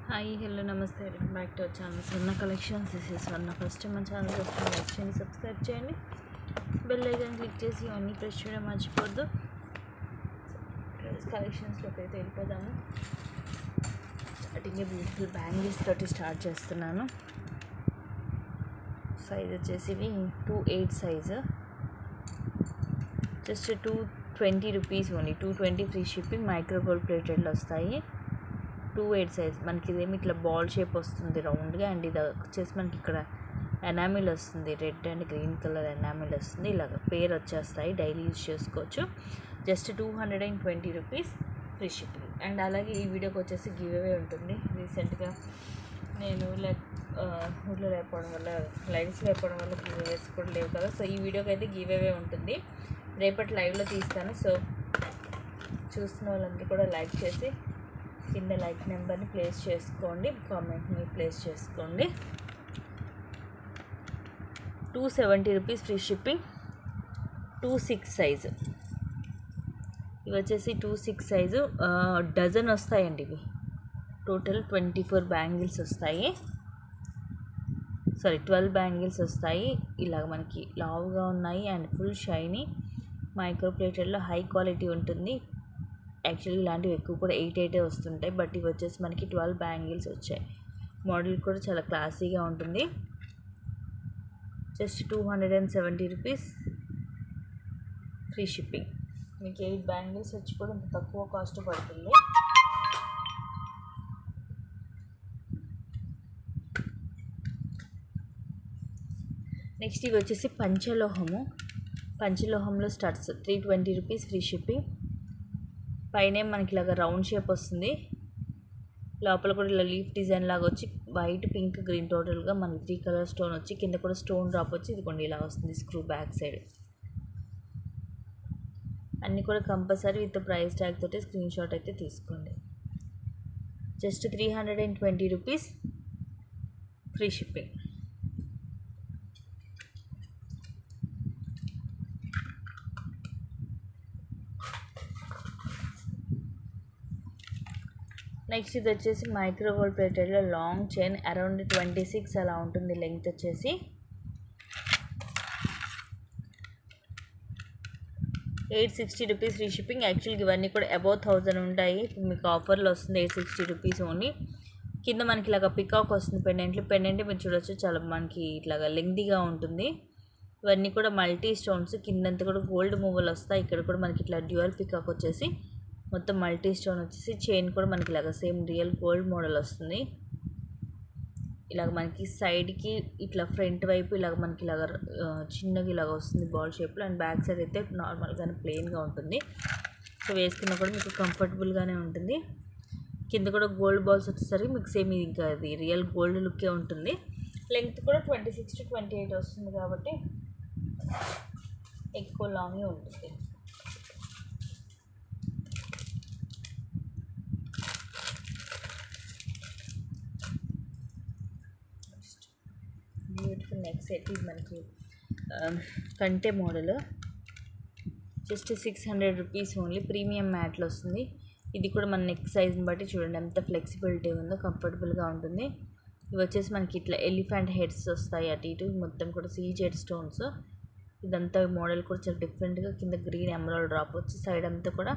Hi hello నమస్తే welcome back to our channel Swarna collections. This is Swarna. First మన channel వస్తే like చేయండి, subscribe చేయండి, బెల్ ఐకాన్ క్లిక్ చేసి అన్నీ ప్రెస్ చేయడం మర్చిపోద్దు. కలెక్షన్స్లోకి అయితే వెళ్ళిపోదాము. స్టార్టింగ్ బ్యూటిఫుల్ బ్యాంగిల్స్ తోటి స్టార్ట్ చేస్తున్నాను. సైజ్ వచ్చేసి 2/8 size, just 220 rupees only. 220 free shipping. Micro gold ప్లేటెడ్లో వస్తాయి. 2/8 సైజ్. మనకి ఇదేమి ఇట్లా బాల్ షేప్ వస్తుంది రౌండ్గా, అండ్ ఇది వచ్చేసి మనకి ఇక్కడ ఎనామిల్ వస్తుంది, red and green colour enamel వస్తుంది. ఇలాగ పేర్ వచ్చేస్తాయి, డైలీ యూజ్ చేసుకోవచ్చు. Just 220 rupees free shipping. And అలాగే ఈ వీడియోకి వచ్చేసి గివ్ అవే ఉంటుంది. రీసెంట్గా నేను ఊళ్ళో లేకపోవడం వల్ల, లైవ్స్ లేకపోవడం వల్ల గివ్ అవేస్ కూడా లేవు కదా. సో ఈ వీడియోకి అయితే గివ్ అవే ఉంటుంది. రేపటి లైవ్లో తీస్తాను. సో చూస్తున్న వాళ్ళందరూ కూడా లైక్ చేసి కింద లైక్ నెంబర్ని ప్లేస్ చేసుకోండి, కామెంట్ని ప్లేస్ చేసుకోండి. 270 రూపీస్ ఫ్రీ షిప్పింగ్. 26 సైజు. ఇవి వచ్చేసి 26 సైజు. డజన్ వస్తాయండి ఇవి. టోటల్ 24 బ్యాంగిల్స్ వస్తాయి. 12 బ్యాంగిల్స్ వస్తాయి. ఇలాగ మనకి లావుగా ఉన్నాయి అండ్ ఫుల్ షైనీ మైక్రో ప్లేటెడ్లో హై క్వాలిటీ ఉంటుంది. యాక్చువల్లీ ఇలాంటివి ఎక్కువ కూడా 8 వస్తుంటాయి, బట్ ఇవి వచ్చేసి మనకి 12 బ్యాంగిల్స్ వచ్చాయి. మోడల్ కూడా చాలా క్లాసీగా ఉంటుంది. Just 270 rupees free shipping. మీకు 8 బ్యాంగిల్స్ వచ్చి కూడా ఇంత తక్కువ కాస్ట్ పడుతుంది. నెక్స్ట్ ఇవి వచ్చేసి పంచలోహంలో స్టడ్స్. 320 rupees free shipping. పైన మనకి ఇలాగ రౌండ్ షేప్ వస్తుంది, లోపల కూడా ఇలా లీఫ్ డిజైన్ లాగా వచ్చి వైట్, పింక్, గ్రీన్ టోటల్గా మనకి 3 కలర్ స్టోన్ వచ్చి కింద కూడా స్టోన్ డ్రాప్ వచ్చి ఇదిగోండి ఇలా వస్తుంది స్క్రూ బ్యాక్ సైడ్. అన్నీ కూడా కంపల్సరీ విత్ ప్రైస్ ట్యాగ్ తోటి స్క్రీన్ షాట్ అయితే తీసుకోండి. Just 320 rupees free shipping. Next ఇది వచ్చేసి మైక్రో గోల్డ్ ప్లేటెడ్లో లాంగ్ చైన్, అరౌండ్ 26 అలా ఉంటుంది లెంగ్త్ వచ్చేసి. 860 రూపీస్ ఫ్రీ షిప్పింగ్. యాక్చువల్గా ఇవన్నీ కూడా అబౌవ్ 1000 ఉంటాయి. ఇప్పుడు మీకు ఆఫర్లో వస్తుంది 860 రూపీస్ ఓన్లీ. కింద మనకి ఇలాగ పికాక్ వస్తుంది పెండెంట్ మీరు చూడొచ్చు, చాలా మనకి ఇట్లాగా లెంగ్దీగా ఉంటుంది. ఇవన్నీ కూడా మల్టీ స్టోన్స్. కిందంతా కూడా గోల్డ్ మూవలు వస్తాయి. ఇక్కడ కూడా మనకి ఇట్లా డ్యూయల్ పికాక్ వచ్చేసి మొత్తం మల్టీ స్టోన్ వచ్చేసి చైన్ కూడా మనకి ఇలాగ సేమ్ రియల్ గోల్డ్ మోడల్ వస్తుంది. ఇలాగ మనకి సైడ్కి ఇట్లా ఫ్రంట్ వైపు ఇలాగ మనకి ఇలాగ చిన్నగా ఇలాగ వస్తుంది బాల్ షేప్లో, అండ్ బ్యాక్ సైడ్ అయితే నార్మల్గానే ప్లెయిన్గా ఉంటుంది. సో వేసుకున్నా కూడా మీకు కంఫర్టబుల్గానే ఉంటుంది. కింద కూడా గోల్డ్ బాల్స్ వచ్చేసరికి మీకు సేమ్ ఇంకా అది రియల్ గోల్డ్ లుక్కే ఉంటుంది. లెంగ్త్ కూడా 26 to 28 వస్తుంది కాబట్టి ఎక్కువ లాంగే ఉంటుంది. Beautiful neck set. ఇది మనకి కంటే model. Just 600 rupees only. Premium మ్యాట్లో వస్తుంది. ఇది కూడా మన నెక్ సైజ్ని బట్టి చూడండి ఎంత ఫ్లెక్సిబిలిటీ ఉందో, కంఫర్టబుల్గా ఉంటుంది. ఇవి వచ్చేసి మనకి ఇట్లా ఎలిఫెంట్ హెడ్స్ వస్తాయి అటు ఇటు, మొత్తం కూడా సీజెడ్ స్టోన్స్. ఇదంతా మోడల్ కూడా చాలా డిఫరెంట్గా కింద గ్రీన్ ఎమరాల్డ్ డ్రాప్ వచ్చి సైడ్ అంతా కూడా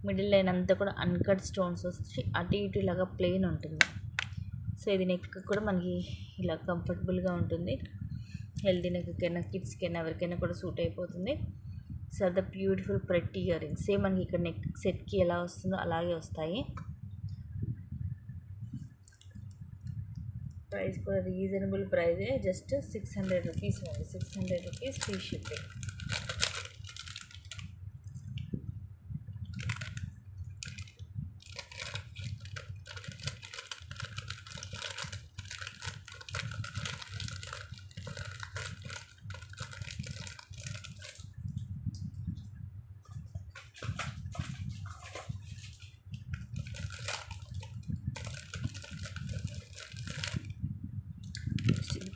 మిడిల్ లైన్ అంతా కూడా అన్కట్ స్టోన్స్ వచ్చి అటు ఇటు ఇలాగా ప్లెయిన్ ఉంటుంది. సో ఇది నెక్ కూడా మనకి ఇలా కంఫర్టబుల్గా ఉంటుంది. హెల్దీ నెక్కైనా కిడ్స్కైనా ఎవరికైనా కూడా సూట్ అయిపోతుంది. So the beautiful pretty ear rings. Same మనకి ఇక్కడ నెక్ సెట్కి ఎలా వస్తుందో అలాగే వస్తాయి. ప్రైస్ కూడా రీజనబుల్ ప్రైజే. Just 600 rupees only. 600 rupees free shipping.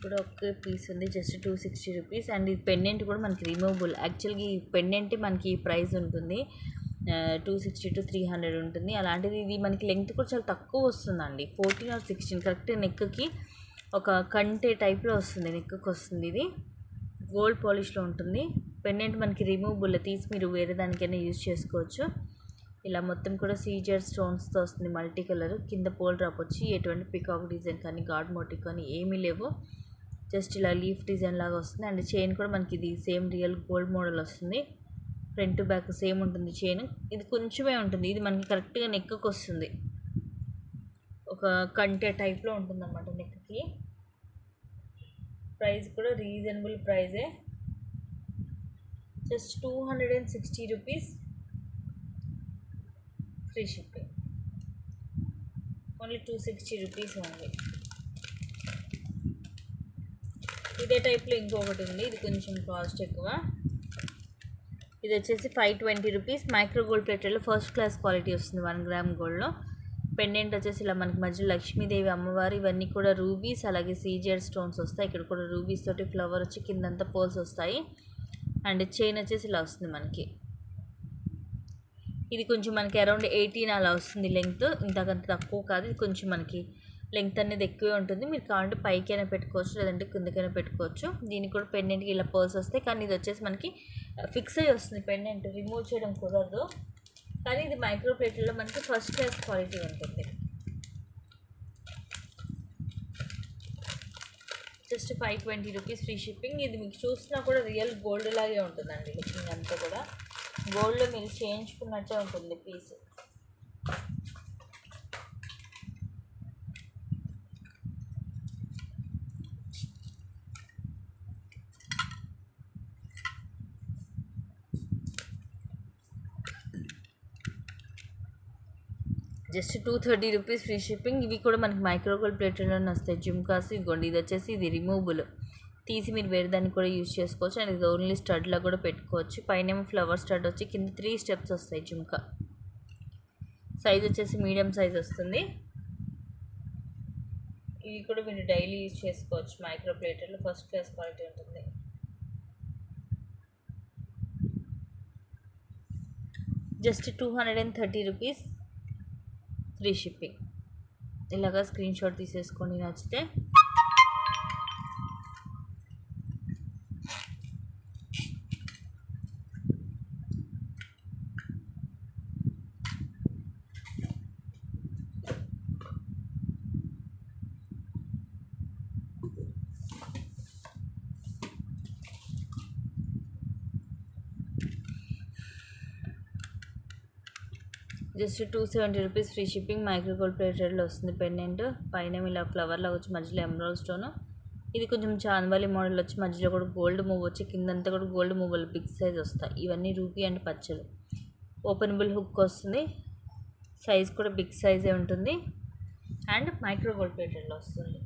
కూడా ఒకే పీస్ ఉంది. Just 260 rupees. అండ్ ఇది పెండెంట్ కూడా మనకి రిమూవబుల్. యాక్చువల్గా ఈ పెండెంట్ మనకి ప్రైస్ ఉంటుంది. 260 to 300 ఉంటుంది. అలాంటిది ఇది మనకి లెంగ్త్ కూడా చాలా తక్కువ వస్తుందండి, 14 or 16 కరెక్ట్ నెక్కి ఒక కంటే టైప్లో వస్తుంది, నెక్కి వస్తుంది. ఇది గోల్డ్ పాలిష్లో ఉంటుంది. పెండెంట్ మనకి రిమూవబుల్, తీసి మీరు వేరే దానికైనా యూజ్ చేసుకోవచ్చు. ఇలా మొత్తం కూడా సీజర్ స్టోన్స్తో వస్తుంది, మల్టీ కలర్. కింద పోల్ డ్రాప్ వచ్చి ఎటువంటి పికాక్ డిజైన్ కానీ గాడ్ మోటివ్ కానీ ఏమీ లేవు, జస్ట్ ఇలా లీఫ్ డిజైన్ లాగా వస్తుంది. అండ్ చైన్ కూడా మనకి ఇది సేమ్ రియల్ గోల్డ్ మోడల్ వస్తుంది. ఫ్రంట్ బ్యాక్ సేమ్ ఉంటుంది చైన్. ఇది కొంచెమే ఉంటుంది, ఇది మనకి కరెక్ట్గా నెక్కి వస్తుంది, ఒక కంటే టైప్లో ఉంటుంది అన్నమాట నెక్కి. ప్రైస్ కూడా రీజనబుల్ ప్రైజే, just 260 rupees free shipping. Only 260 rupees only. ఇదే టైప్లో ఇంకొకటి ఉంది, ఇది కొంచెం కాస్ట్ ఎక్కువ. ఇది వచ్చేసి 520 రూపీస్. మైక్రో గోల్డ్ ప్లేటెడ్లో ఫస్ట్ క్లాస్ క్వాలిటీ వస్తుంది, 1 గ్రామ్ గోల్డ్లో. పెండెంట్ వచ్చేసి ఇలా మనకి మధ్యలో లక్ష్మీదేవి అమ్మవారు, ఇవన్నీ కూడా రూబీస్, అలాగే సీజర్ స్టోన్స్ వస్తాయి. ఇక్కడ కూడా రూబీస్ తోటి ఫ్లవర్ వచ్చి కిందంతా పోల్స్ వస్తాయి. అండ్ చైన్ వచ్చేసి ఇలా వస్తుంది మనకి. ఇది కొంచెం మనకి అరౌండ్ 18 అలా వస్తుంది లెంగ్త్, ఇంతకంత తక్కువ కాదు. ఇది కొంచెం మనకి లెంగ్త్ అనేది ఎక్కువే ఉంటుంది. మీరు కావాలంటే పైకైనా పెట్టుకోవచ్చు, లేదంటే కిందకైనా పెట్టుకోవచ్చు. దీనికి కూడా పెండెంట్కి ఇలా పర్స్ వస్తాయి, కానీ ఇది వచ్చేసి మనకి ఫిక్స్ అయ్యి వస్తుంది పెండెంట్, రిమూవ్ చేయడం కుదరదు. కానీ ఇది మైక్రో ప్లేట్లో మనకి ఫస్ట్ క్లాస్ క్వాలిటీ ఉంటుంది. Just 520 rupees free shipping. ఇది మీకు చూసినా కూడా రియల్ గోల్డ్ లాగే ఉంటుందండి, లుకింగ్ అంతా కూడా గోల్డ్లో మీరు చేయించుకున్నట్టే ఉంటుంది piece. Just 230 rupees free shipping. ఇవి కూడా మనకి మైక్రో గోల్డ్ ప్లేటెడ్లోనే వస్తాయి జుమ్కాస్. ఇదిగోండి, ఇది వచ్చేసి ఇది రిమూవబుల్, తీసి మీరు వేరే దానికి కూడా యూజ్ చేసుకోవచ్చు. అండ్ ఇది ఓన్లీ స్టడ్లా కూడా పెట్టుకోవచ్చు. పైన ఫ్లవర్ స్టడ్ వచ్చి కింద 3 స్టెప్స్ వస్తాయి జుమ్కా. సైజ్ వచ్చేసి మీడియం సైజ్ వస్తుంది. ఇవి కూడా మీరు డైలీ యూజ్ చేసుకోవచ్చు, మైక్రో ప్లేటెడ్లో ఫస్ట్ క్లాస్ క్వాలిటీ ఉంటుంది. Just 230 rupees free shipping. ఇలాగా స్క్రీన్ షాట్ తీసేసుకోండి నచ్చితే. Just 270 rupees free shipping. Micro gold ప్లేటెడ్లో వస్తుంది పెండెంట్. పైన ఇలా ఫ్లవర్ లాగా వచ్చి మధ్యలో ఎమరాల్డ్ స్టోన్. ఇది కొంచెం చాందబాలి మోడల్ వచ్చి మధ్యలో కూడా గోల్డ్ మూవ్ వచ్చి కిందంతా కూడా గోల్డ్ మూవల్ బిగ్ సైజ్ వస్తాయి. ఇవన్నీ రూపీ అండ్ పచ్చలు. ఓపెనబుల్ హుక్ వస్తుంది, సైజ్ కూడా బిగ్ సైజే ఉంటుంది. అండ్ మైక్రో గోల్డ్ ప్లేటెడ్లో వస్తుంది.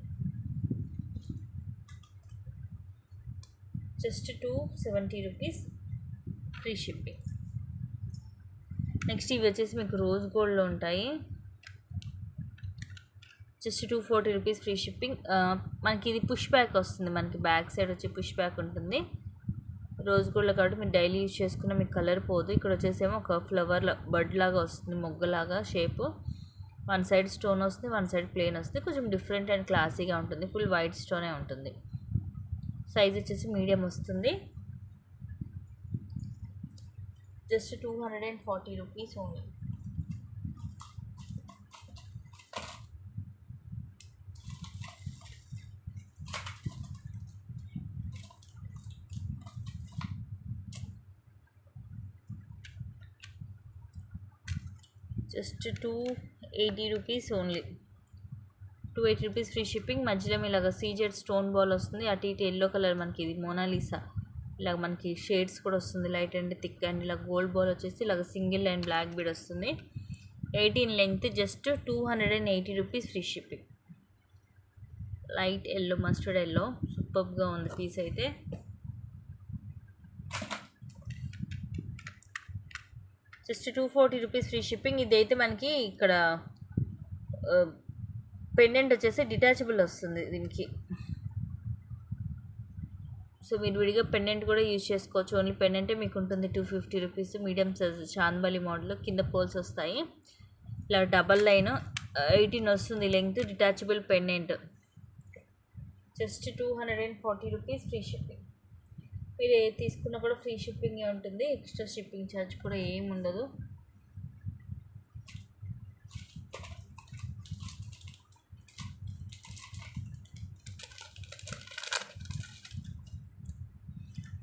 Just 270 rupees free shipping. Next ఇవి వచ్చేసి మీకు రోజ్ గోల్డ్లో ఉంటాయి. Just 240 rupees free shipping. మనకి ఇది పుష్ బ్యాక్ వస్తుంది, మనకి బ్యాక్ సైడ్ వచ్చి పుష్ బ్యాక్ ఉంటుంది. రోజ్ గోల్డ్లో కాబట్టి మీరు డైలీ యూజ్ చేసుకున్న మీకు కలర్ పోదు. ఇక్కడ వచ్చేసేమో ఒక ఫ్లవర్ బడ్ లాగా వస్తుంది, మొగ్గలాగా షేపు. 1 సైడ్ స్టోన్ వస్తుంది, 1 సైడ్ ప్లెయిన్ వస్తుంది. కొంచెం డిఫరెంట్ అండ్ క్లాసీగా ఉంటుంది. ఫుల్ వైట్ స్టోనే ఉంటుంది. సైజ్ వచ్చేసి మీడియం వస్తుంది. Just 240 rupees only. Just 280 rupees only. 280 rupees free shipping. మధ్యలో ఇలాగ సీజెడ్ స్టోన్ బాల్ వస్తుంది. అటు ఇటు ఎల్లో కలర్ మనకి ఇది మోనాలిసా. ఇలా మనకి షేడ్స్ కూడా వస్తుంది, లైట్ అండ్ థిక్. అండ్ ఇలా గోల్డ్ బాల్ వచ్చేసి ఇలాగ సింగిల్ అండ్ బ్లాక్ బీడ్ వస్తుంది. 18 length. Just 280 rupees free shipping. Light yellow, mustard yellow, సూపర్గా ఉంది పీస్ అయితే. Just 240 rupees free shipping. ఇదైతే మనకి ఇక్కడ పెండెంట్ వచ్చేసి డిటాచబుల్ వస్తుంది దీనికి. సో మీరు విడిగా పెండెంట్ కూడా యూజ్ చేసుకోవచ్చు. ఓన్లీ పెండెంటే మీకు ఉంటుంది 250 rupees. Medium size chandbali model, కింద పోల్స్ వస్తాయి. ఇలా డబల్ లైన్ 18 వస్తుంది length. Detachable pendant just 240 rupees free shipping. మీరు ఏ తీసుకున్నా కూడా ఫ్రీ షిప్పింగే ఉంటుంది. ఎక్స్ట్రా షిప్పింగ్ ఛార్జ్ కూడా ఏమి ఉండదు.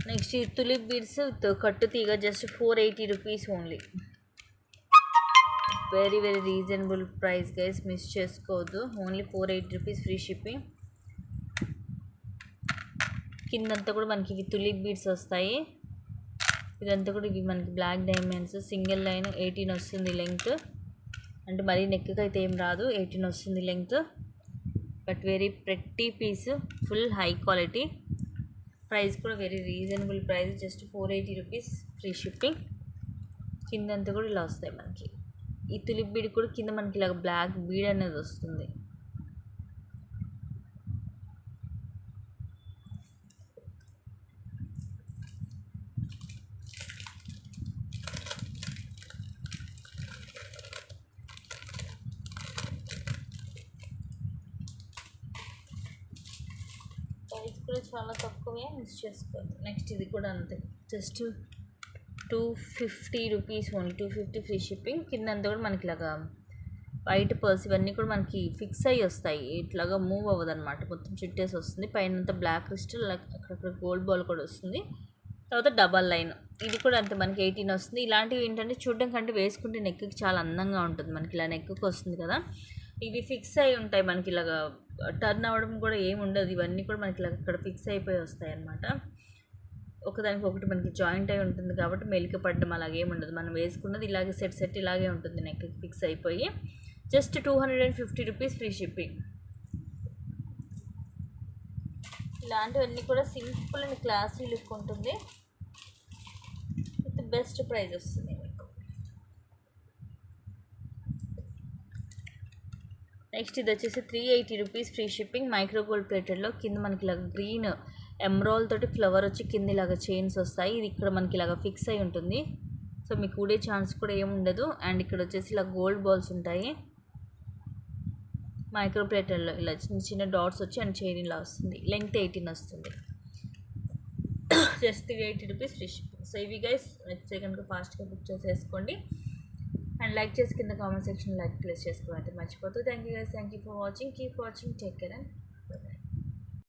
నెక్స్ట్ ఈ తులిప్ బీడ్స్ కట్టు తీగ just 480 rupees only. Very very reasonable price guys, miss చేసుకోవద్దు. Only 480 rupees free shipping. కిందంతా కూడా మనకి ఇవి తులిప్ బీడ్స్ వస్తాయి. ఇదంతా కూడా ఇవి మనకి బ్లాక్ డైమండ్స్. సింగిల్ లైన్ 18 వస్తుంది లెంగ్త్. అంటే మరీ నెక్కి అయితే ఏం రాదు, 18 వస్తుంది length. But very pretty piece, full high quality. Price కూడా very reasonable price, just 480 rupees free shipping. కిందంతా కూడా ఇలా వస్తాయి మనకి. ఈ తులిప్ బీడ్ కూడా కింద మనకి ఇలా బ్లాక్ బీడ్ అనేది వస్తుంది. ప్రైస్ కూడా చాలా తక్కువే, మిస్ చేసుకోవద్దు. నెక్స్ట్ ఇది కూడా అంతే, just 250 rupees only. 250 free shipping. కిందంతా కూడా మనకి ఇలాగా వైట్ పర్స్ ఇవన్నీ కూడా మనకి ఫిక్స్ అయ్యి వస్తాయి. ఇట్లాగా మూవ్ అవ్వదు అనమాట, మొత్తం చుట్టేసి వస్తుంది. పైన అంతా బ్లాక్ క్రిస్టల్, అక్కడక్కడ గోల్డ్ బాల్ కూడా వస్తుంది. తర్వాత డబల్ లైన్, ఇది కూడా అంతే మనకి 18 వస్తుంది. ఇలాంటివి ఏంటంటే చూడడం కంటే వేసుకుంటే నెక్కి చాలా అందంగా ఉంటుంది. మనకి ఇలా నెక్కి వస్తుంది కదా, ఇవి ఫిక్స్ అయి ఉంటాయి. మనకి ఇలాగా టర్న్ అవ్వడం కూడా ఏమి ఉండదు. ఇవన్నీ కూడా మనకి ఇలా ఇక్కడ ఫిక్స్ అయిపోయి వస్తాయి అన్నమాట. ఒకదానికి ఒకటి మనకి జాయింట్ అయి ఉంటుంది కాబట్టి మెలిక పడడం అలాగేమి ఉండదు. మనం వేసుకున్నది ఇలాగే సెట్ ఇలాగే ఉంటుంది, నెక్ ఫిక్స్ అయిపోయి. Just 250 rupees free shipping. ఇలాంటివన్నీ కూడా సింపుల్ అండ్ క్లాసీ లుక్ ఉంటుంది, విత్ బెస్ట్ ప్రైస్ వస్తుంది మీకు. నెక్స్ట్ ఇది వచ్చేసి 380 rupees free shipping. Micro gold ప్లేటెడ్లో కింద మనకి ఇలాగ గ్రీన్ ఎమ్రాల్ తోటి ఫ్లవర్ వచ్చి కింద ఇలాగ చైన్స్ వస్తాయి. ఇది ఇక్కడ మనకి ఇలాగ ఫిక్స్ అయి ఉంటుంది, సో మీకు ఊడే ఛాన్స్ కూడా ఏమి ఉండదు. అండ్ ఇక్కడ వచ్చేసి ఇలా గోల్డ్ బాల్స్ ఉంటాయి. మైక్రో ప్లేటెడ్లో ఇలా చిన్న చిన్న డాట్స్ వచ్చి అండ్ చైన్ ఇలా వస్తుంది. లెంగ్త్ 18 వస్తుంది. Just 380 rupees free shipping. So ఇవి గైస్, నచ్చితే కనుక ఫాస్ట్గా బుక్ చేసేసుకోండి. అండ్ లైక్ చేసి కింద కామెంట్ సెక్షన్ లైక్ ప్లేస్ చేసుకోవడం అయితే మర్చిపోతుంది. Thank you guys, thank you for watching. Keep watching, take care and